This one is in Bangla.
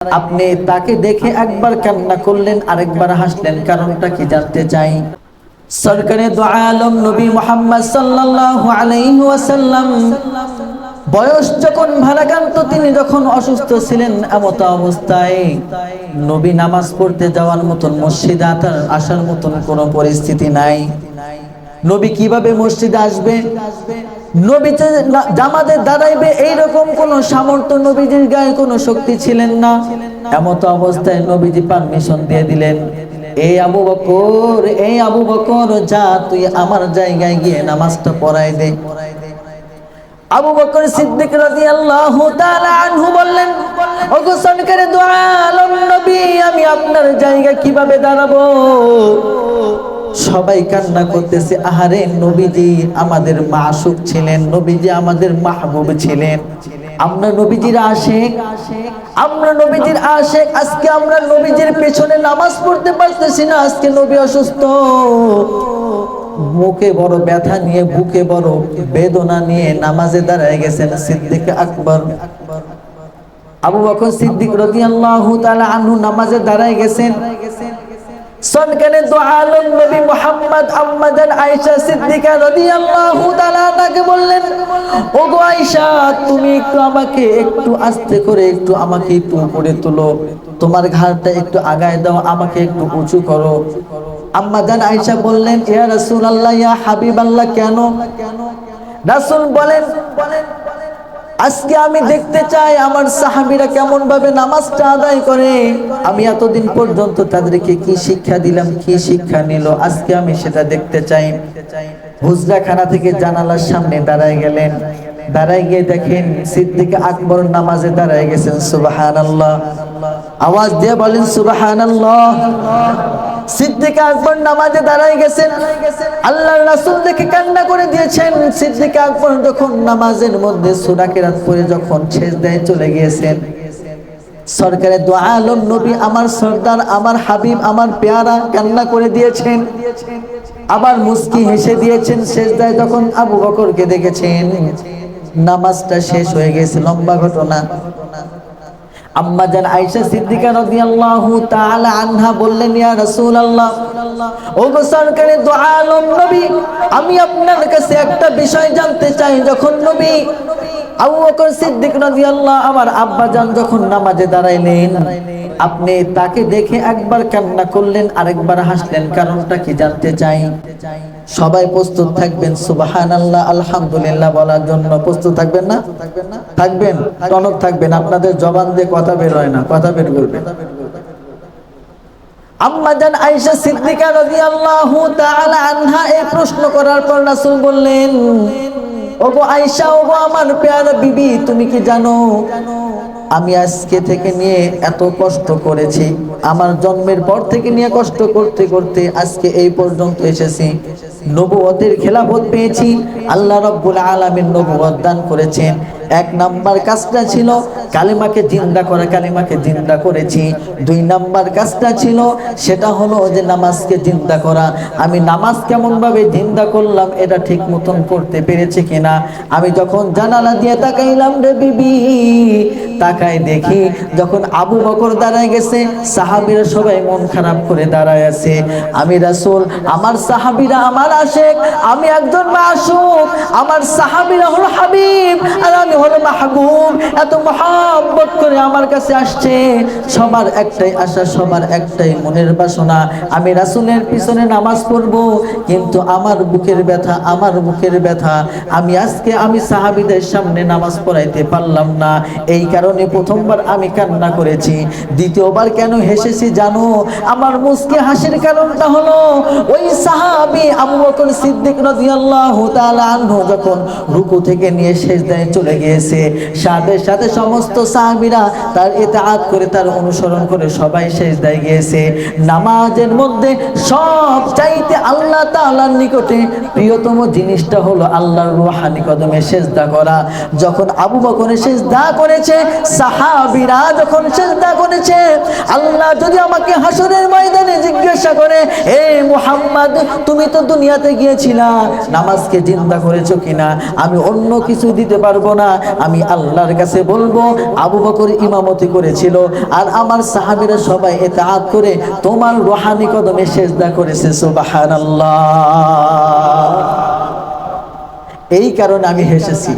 আপনি তাকে দেখে একবার কান্না করলেন আরেকবার হাসলেন, কারণটা কি জানতে চাই। সরকারে দো আলম নবী মুহাম্মদ সাল্লাল্লাহু আলাইহি ওয়াসাল্লাম বয়স যখন ভারাক্রান্ত, তিনি যখন অসুস্থ ছিলেন, এমত অবস্থায় নবী নামাজ পড়তে যাওয়ার মতন মসজিদে আসার মতন কোনো পরিস্থিতি নাই। নবী কিভাবে মসজিদে আসবে, নবী জামাতে দাঁড়াইবে, এইরকম কোন সামর্থ্য নবীজির গায়ে কোনো শক্তি ছিলেন না। এমত অবস্থায় নবীজি পারমিশন দিয়ে দিলেন, এই আবু বকর যা তুই আমার জায়গায় গিয়ে নামাজটা পড়াই দে। আবু বকর সিদ্দিক রাদিয়াল্লাহু তাআলা আনহু বললেন, ওগো সরকারে দো আলম নবী, আমি আপনার জায়গা কিভাবে দাঁড়াবো? সবাই কান্না করতেছে, আহারে নবীজি আমাদের মাসুক ছিলেন, নবীজি আমাদের মাহবুব ছিলেন, আমরা নবীজির আশিক, আজকে আমরা নবীজির পেছনে নামাজ পড়তে পারতেছি না, আজকে নবী অসুস্থ, মুখে বড় ব্যথা নিয়ে, বুকে বড় বেদনা নিয়ে নামাজে দাঁড়ায় গেছেন সিদ্দিক আকবর। আবু বকর সিদ্দিক রাদিয়াল্লাহু তাআলা আনহু নামাজে দাঁড়ায় গেছেন। সরকারে দো আলম নবী মুহাম্মদ আম্মা জান আয়েশা সিদ্দিকা রাদিয়াল্লাহু তাআলা তাকে বললেন, ওগো আয়েশা, তুমি একটু আমাকে একটু আস্তে করে একটু আমাকে একটু উপরে তোলো, তোমার ঘাড়টা একটু আগায় দাও, আমাকে একটু উঁচু করো। আম্মা জান আয়েশা বললেন, ইয়া রাসূলুল্লাহ, ইয়া হাবিবাল্লাহ, কেন? রাসূল বলেন, আজকে আমি দেখতে চাই আমার সাহাবীরা কেমন ভাবে নামাজটা আদায় করে। আমি এতদিন পর্যন্ত তাদেরকে কি শিক্ষা দিলাম, কি শিক্ষা নিল, আজকে আমি সেটা দেখতে চাই। হুজরাখানা থেকে জানালার সামনে দাঁড়ায় গেলেন, দাঁড়ায় গিয়ে দেখেন সিদ্দিক আকবর নামাজে দাঁড়ায় গেছেন। সুবহানাল্লাহ, আওয়াজ দিয়ে বলেন সুবহানাল্লাহ। সিদ্দিক আকবর নামাজে দাঁড়ায় গেছেন, আল্লাহর রাসূল দেখে কান্না করে দিয়েছেন। সিদ্দিক আকবর যখন নামাজের মধ্যে সূরা কিরাত পড়ে যখন সিজদায় চলে গিয়েছেন, সরকারে দো আলম নবী আমার সরদার, আমার হাবিব, আমার পেয়ারা কান্না করে দিয়েছেন, আবার মুস্কি হেসে দিয়েছেন। সিজদায় যখন আবু বকরকে দেখেছেন, নামাজটা শেষ হয়ে গেছে, লম্বা ঘটনা। আম্মা জান আয়েশা সিদ্দিকা রাদিয়াল্লাহু তাআলা আনহা বললেন, ইয়া রাসূলুল্লাহ, ওগো সরকারে দো আলম নবী, আমি আপনার কাছে একটা বিষয় জানতে চাই। যখন নবী আবু বকর সিদ্দিক রাদিয়াল্লাহু, আমার আব্বা জান যখন নামাজে দাঁড়াইলেন, আপনি তাকে দেখে একবার কান্না করলেন আরেকবার হাসলেন, কারণটা কি জানতে চাই। সবাই প্রস্তুত থাকবেন সুবহানাল্লাহ আলহামদুলিল্লাহ বলার জন্য। প্রস্তুত থাকবেন না? থাকবেন, টনক থাকবেন, আপনাদের জবান দিয়ে কথা বের হয় না, কথা বের করবেন। আম্মা জান আয়েশা সিদ্দিকা রাদিয়াল্লাহু তাআলা আনহা এই প্রশ্ন করার পর রাসূল বললেন, ওগো আয়েশা, ওগো আমার পেয়ারা বিবি, তুমি কি জানো আমি আজকে থেকে নিয়ে এত কষ্ট করেছি, আমার জন্মের পর থেকে নিয়ে কষ্ট করতে করতে আজকে এই পর্যন্ত এসেছি, নবুয়তের খেলাফত পেয়েছি, আল্লাহ রাব্বুল আলামিন নবুয়ত দান করেছেন। এক নাম্বার কাজটা ছিল কালিমাকে জিন্দা করা, কালিমাকে জিন্দা করেছি। দুই নাম্বার কাজটা ছিল সেটা হলো যে নামাজকে জিন্দা করা। আমি নামাজ কেমন ভাবে জিন্দা করলাম এটা ঠিক মতন করতে পেরেছি কিনা। আমি যখন জানালা দিয়ে তাকাইলাম রে বিবি, তাকাই দেখি যখন আবু বকর দাঁড়ায় গেছে, সাহাবীরা সবাই মন খারাপ করে দাঁড়ায় আছে। আমি রাসূল, আমার সাহাবীরা আমার আশিক, আমি একজন মাসুক, আমার সাহাবীরা হলো হাবিব আর আমি হলো মাহবুব, এত মহব্বত করে আমার কাছে আসছে। সবার একটাই আশা, সবার একটাই মনের বাসনা, আমি রাসূলের পিছনে নামাজ পড়বো, কিন্তু আমার বুকের ব্যথা, আমার বুকের ব্যথা, আমি সাহাবীদের সামনে নামাজ পড়াইতে পারলাম না। এই কারণে প্রথমবার আমি কান্না করেছি, দ্বিতীয়বার কেন হেসেছি জানো? আমার মুস্কি হাসির কারণটা হলো ওই সাহাবী আবু বকর সিদ্দিক রাদিয়াল্লাহু তাআলা আনহু যখন রুকু থেকে নিয়ে সিজদায় চলে গিয়েছে, সাথে সাথে সমস্ত সাহাবীরা তার ইতাআত করে, তার অনুসরণ করে সবাই সিজদায় গিয়েছে। নামাজের মধ্যে সব চাইতে আল্লাহ তাআলার নিকটে প্রিয়তম জিনিসটা হলো আল্লাহর রূহানি কদমে সিজদা করা। যখন আবু বকর সিজদা করেছে, সাহাবীরা যখন সিজদা করেছে, আল্লাহ যদি আমাকে হাসরের ময়দানে জিজ্ঞাসা করে, হে মুহাম্মদ, তুমি তো দুনিয়াতে গিয়েছিলা, নামাজকে জিন্দা করেছো কিনা, আমি অন্য কিছু দিতে পারবো না, আমি আল্লাহর কাছে বলবো আবু বকর ইমামতি করেছিল আর আমার সাহাবীরা সবাই ইতাআত করে তোমার রুহানি কদমে সিজদা করেছে সুবহানাল্লাহ। এই কারণে আমি হেসেছি।